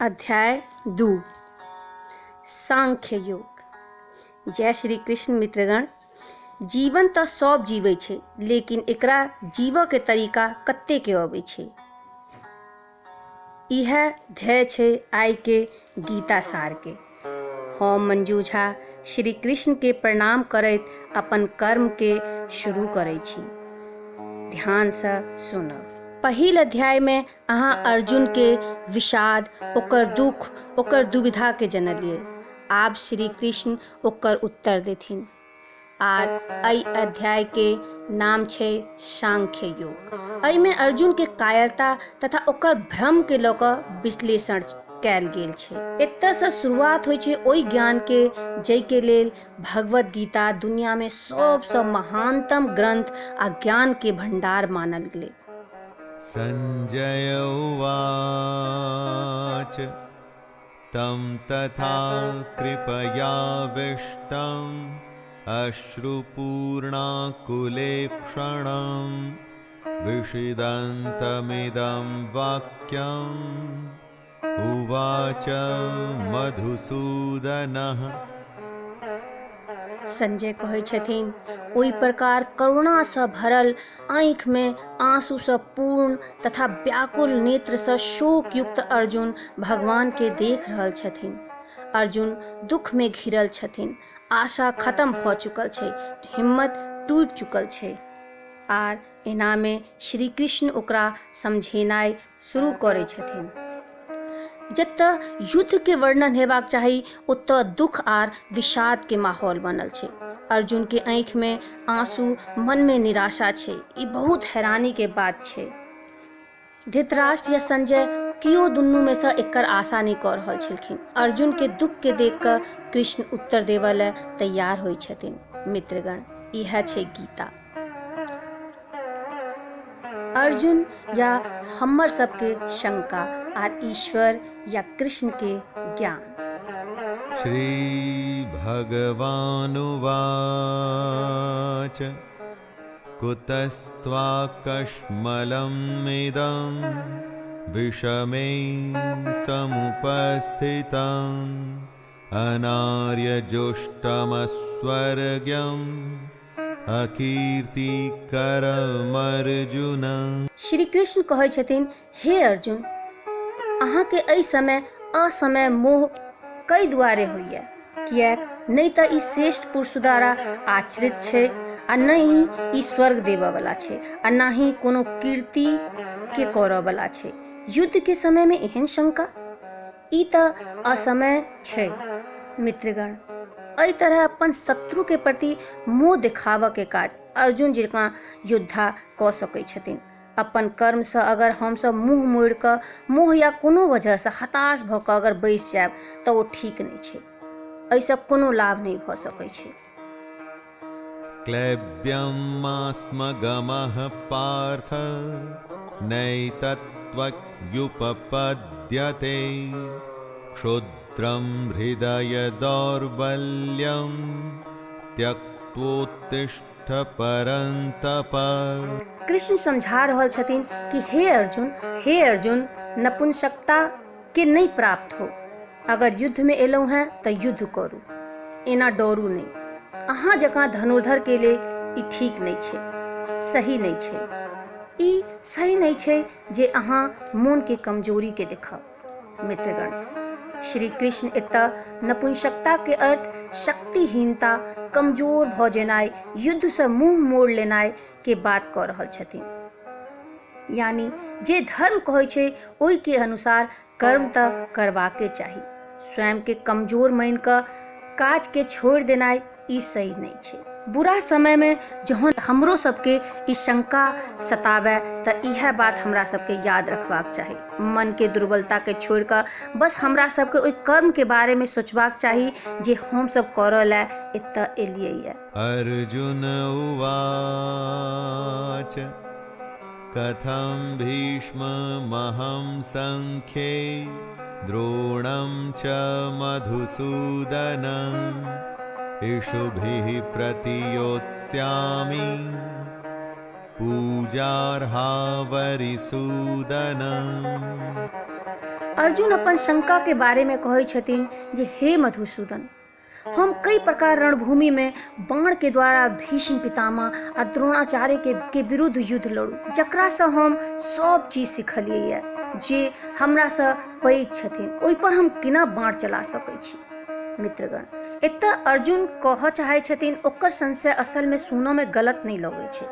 अध्याय 2 सांख्य योग। जय श्री कृष्ण मित्रगण। जीवन तो सब जीवे छे, लेकिन एकरा जीव के तरीका कत्ते के अबै छे। यह ध्येय छे आय के गीता सार के। हम मंजू झा श्री कृष्ण के प्रणाम करैत अपन कर्म के शुरू करै छी। ध्यान से सुनब। पहिल अध्याय में अहाँ अर्जुन के विषाद, ओकर दुख, ओकर दुविधा के जनलिए। आब श्री कृष्ण ओकर उत्तर देथिन। आर अई अध्याय के नाम छे सांख्य योग। अई में अर्जुन के कायरता तथा ओकर भ्रम के लऽ कऽ विश्लेषण कैल गेल छे। एतऽ से शुरुआत होइ छे ओई ज्ञान के जै के लेल भगवत गीता दुनिया में सबसँ महानतम ग्रंथ आ ज्ञान के भंडार मानल गेलै। संजय उवाच तं तथा कृपयाविष्टम् अश्रुपूर्णाकुलेक्षणं विषीदन्तमिदं वाक्यम् उवाच मधुसूदनः। संजय कहै छथिन, ओई प्रकार करुणा सँ भरल आँखि में आंसू सँ पूर्ण तथा व्याकुल नेत्र सँ शोक युक्त अर्जुन भगवान के देख रहल छथिन। अर्जुन दुख में घिरल छथिन, आशा खत्म भ चुकल छै, हिम्मत टूट चुकल छै। आर एना में श्री कृष्ण ओकरा समझेनाइ शुरू करै छथिन। जतऽ युद्ध के वर्णन हेबाक चाही, ओतऽ दुख आर विषाद के माहौल बनल छै। अर्जुन के आँखि में आंसू, मन में निराशा छै। ई बहुत हैरानी के बात छै। धृतराष्ट्र या संजय कियो दुनू में से एकर आशा नहीं कर रहल छलखिन। अर्जुन के दुख के देख कऽ कृष्ण उत्तर देवऽ ले तैयार होइ छथिन। मित्रगण, यह छै गीता। अर्जुन या हमर सबके शंका आर ईश्वर या कृष्ण के ज्ञान। श्री भगवानुवाच कुतस्त्वाकश्मलमिदं विषमे समुपस्थितम् अनार्यजुष्टमस्वर्ग्यम् अकीर्तिकरमर्जुन। श्री कृष्ण कहै छथिन, हे अर्जुन, अहाँ के एहि समय असमय मोह कई दुआरे होइए। किएक नहीं तऽ ई श्रेष्ठ पुरुष द्वारा आचरित छै, आ नहीं ई स्वर्ग देबऽ वाला छै, आ ना ही कोनो कीर्ति के करऽ वाला छै। युद्ध के समय में एहन शंका, ई तऽ असमय छै। मित्रगण, एहि तरह अपन शत्रु के प्रति मोह दिखावा के काज अर्जुन जकाँ योद्धा कऽ सकै छथिन। अपन कर्म से अगर हम सब मुँह मोड़ि कऽ मोह या कोनो वजह से हताश भऽ कऽ अगर बैस जायब तऽ ओ ठीक नहीं छै। एहिसँ कोनो लाभ नहीं भऽ सकै छै। क्लैब्यमास्मगमः पार्थ नैतत्त्वयुपपद्यते क्षुद्रं हृदय दौर्बल्यं त्यक्तोत्तिष्ठ परन्तप। कृष्ण समझा रहल छथिन कि हे अर्जुन, नपुंसकता के नहीं प्राप्त हो। अगर युद्ध में एलहुँ हैं तऽ युद्ध करू, एना डरू नहीं। अहाँ जकाँ धनुर्धर के लिए ई ठीक नहीं छै, सही नहीं छै। ई सही नहीं छै जे अहाँ मोन के कमजोरी के देखाओ। मित्रगण, श्री कृष्ण एतऽ नपुंसकता के अर्थ शक्तिहीनता, कमजोर भ जेनाइ, युद्ध से मुंह मोड़ लेनाइ के बात कऽ रहल छथिन। यानी जे धर्म कहै छै ओहि के अनुसार कर्म तऽ करबाके चाही। स्वयं के कमजोर मान कऽ काज के छोड़ देनाइ ई सही नहीं छै। बुरा समय में जहन हमरो सबके ई शंका सतावे तऽ यह बात हमरा सबके याद रखबाक चाही। मन के दुर्बलता के छोड़ कऽ बस हमरा सबके ओहि कर्म के बारे में सोचबाक चाही जे हम सब करऽ ले एतऽ एलियै ये। अर्जुन उवाच कथं भीष्ममहं संख्ये द्रोणं च मधुसूदनं इषुभिः प्रतियोत्स्यामि पूजार्हा वरिसूदनम्। अर्जुन अपन शंका के बारे में कहै छथिन जे हे मधुसूदन, हम कई प्रकार रणभूमि में बाण के द्वारा भीष्म पितामह और द्रोणाचार्य के विरुद्ध युद्ध लड़ू, जकरा से हम सब चीज सिखलिए जे हमरा से पैघ छथिन, ओहि पर हम केना बाण चला सकै छी। मित्रगण, एतऽ अर्जुन कह चाहे छथिन ओकर संशय असल में सुनो में गलत नहीं लगे छे।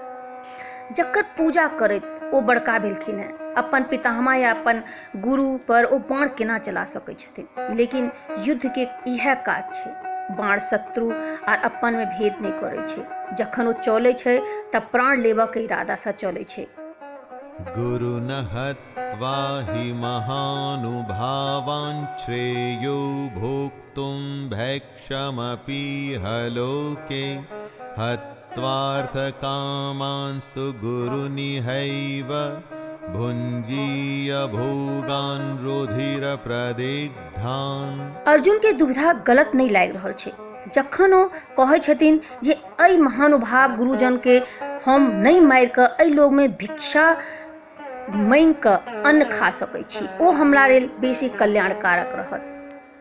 जकर पूजा करैत ओ बड़का भेलखिन है, अपन पितामह या अपन गुरु पर ओ बाण केना चला सकै छथिन। लेकिन युद्ध के इहे काज छै, बाण शत्रु आर अपन में भेद नहीं करे छे। जखन ओ चले छे तब प्राण लेवा के इरादा से चले छे। गुरु न हत्वा हि महानुभावान् श्रेयो भोक्तुं भैक्षमपि हलोके हत्वार्थकामांस्तु गुरुनिहैव भुञ्जीय भोगान् रुधिरप्रदिग्धान्। अर्जुन के दुविधा गलत नहीं लाग रहल छे। जखन ओ कहै छथिन जे अइ महानुभाव गुरुजन के हम नहीं मारि कऽ अइ लोग में भिक्षा मांगि कऽ अन्न खा सकै छी, ओ हमरा लेल बेसी कल्याणकारक रहत।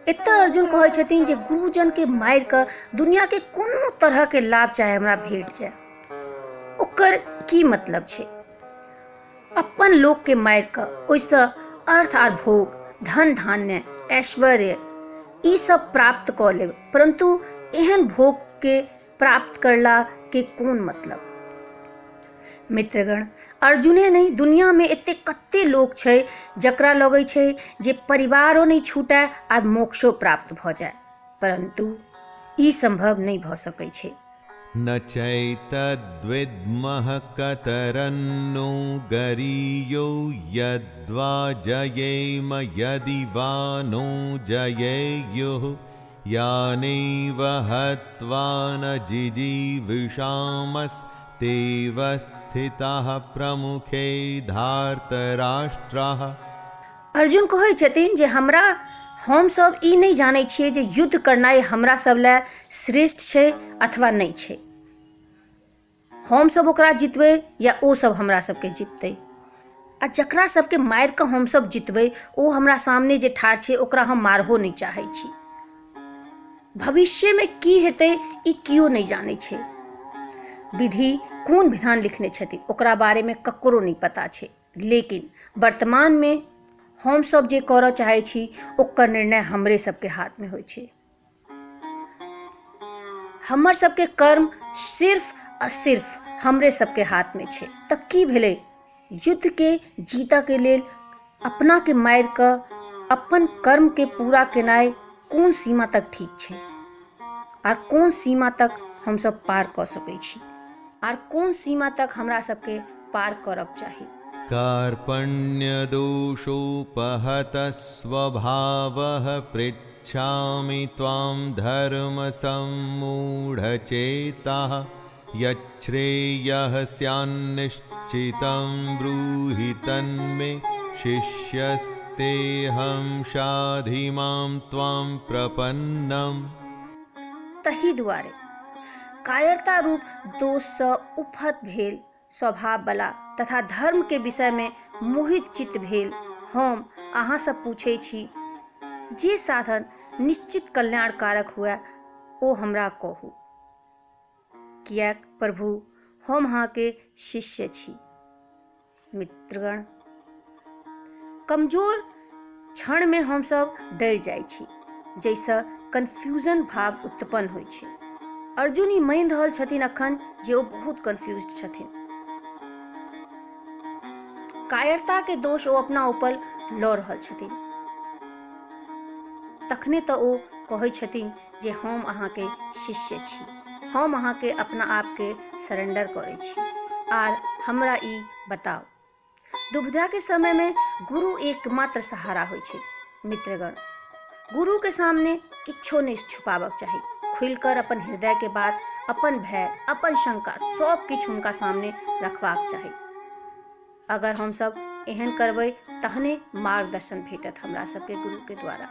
एतऽ अर्जुन कहै छथिन जे गुरुजन के मारि कऽ दुनिया के कोनो तरह के लाभ चाहे हमरा भेट जाए, ओकर की मतलब छै। अपन लोग के मारि कऽ ओइसँ अर्थ आर भोग, धन धान्य, ऐश्वर्य ई सब प्राप्त कऽ लेब, परंतु एहन भोग के प्राप्त करला के कोन मतलब। मित्रगण, अर्जुने नहीं दुनिया में एते कते लोग छै जकरा लगे छै जे परिवारो नहीं छूटे आ मोक्षो प्राप्त भ जाए, परंतु ई संभव नहीं भ सकै छै। न चैतद्विद्मः कतरन्नो गरीयो यद्वा जयेम यदि वा नो जयेयुः यानेव हत्वा न जिजीविषामस्तेव स्थिताः प्रमुखे धार्तराष्ट्राः। अर्जुन कहै छथिन जे हम सब ई नहीं जानै छियै जे युद्ध करनाइ हमरा सब ले श्रेष्ठ छै अथवा नहीं छै। हम सब ओकरा जितबै या ओ सब हमरा सबके जिततै, आ जकरा सबके मारि कऽ हम सब जितबै ओ हमरा सामने जे ठाढ़ छै ओकरा हम मारहो नहीं चाहै छी। भविष्य में की हेतै ई कियो नहीं जानै छै। विधि कोन विधान लिखने छथिन ओकरा बारे में ककरो नहीं पता छै, लेकिन वर्तमान में हम सब जे करऽ चाहै छी ओकर निर्णय हमरे सबके हाथ में होइ छै। हमर सबके कर्म सिर्फ आ सिर्फ हमरे सबके हाथ में छै। तऽ की भेलै, युद्ध के जीता के लेल अपना के मारि कऽ अपन कर्म के पूरा केनाइ कोन सीमा तक ठीक छै, आर कोन सीमा तक हम सब पार कऽ सकै छी, आर कोन सीमा तक हमरा सबके पार करब चाही। कार्पण्यदोषोपहतः स्वभावः पृच्छामि त्वां धर्मसम्मूढचेताः यच्छ्रेयः स्यान्निश्चितं ब्रूहि तन्मे शिष्यस्तेऽहं शाधिमां त्वां प्रपन्नम्। तही दुआरे कायरता रूप दोष सँ उपहत भेल स्वभाव बला तथा धर्म के विषय में मोहित चित्त भेल हम अहाँ से पूछे छी, जे साधन निश्चित कल्याणकारक हुए ओ हमरा कहू, कियाक प्रभु हम अहाँ के शिष्य छी। मित्रगण, कमजोर क्षण में हम सब डर जाइ छी, जैसे कन्फ्यूजन भाव उत्पन्न होइ छै। अर्जुन ई मानि रहल छथिन अखन जे ओ बहुत कन्फ्यूज्ड छथिन। कायरता के दोष ओ अपना ऊपर लऽ रहल छथिन। तखने तऽ ओ कहै छथिन जे हम अहाँ के शिष्य छी, हम अहाँ के अपना आप के सरेंडर करै छी, आर हमरा ई बताओ। दुविधा के समय में गुरु एकमात्र सहारा होइ छै। मित्रगण, गुरु के सामने किछो नहीं छुपाबक चाही। खुलकर अपन हृदय के बात, अपन भय, अपन शंका सब किछ हुनका सामने रखबाक चाही। अगर हम सब एहन करबै तहने मार्गदर्शन भेटत हमरा सबके गुरु के द्वारा।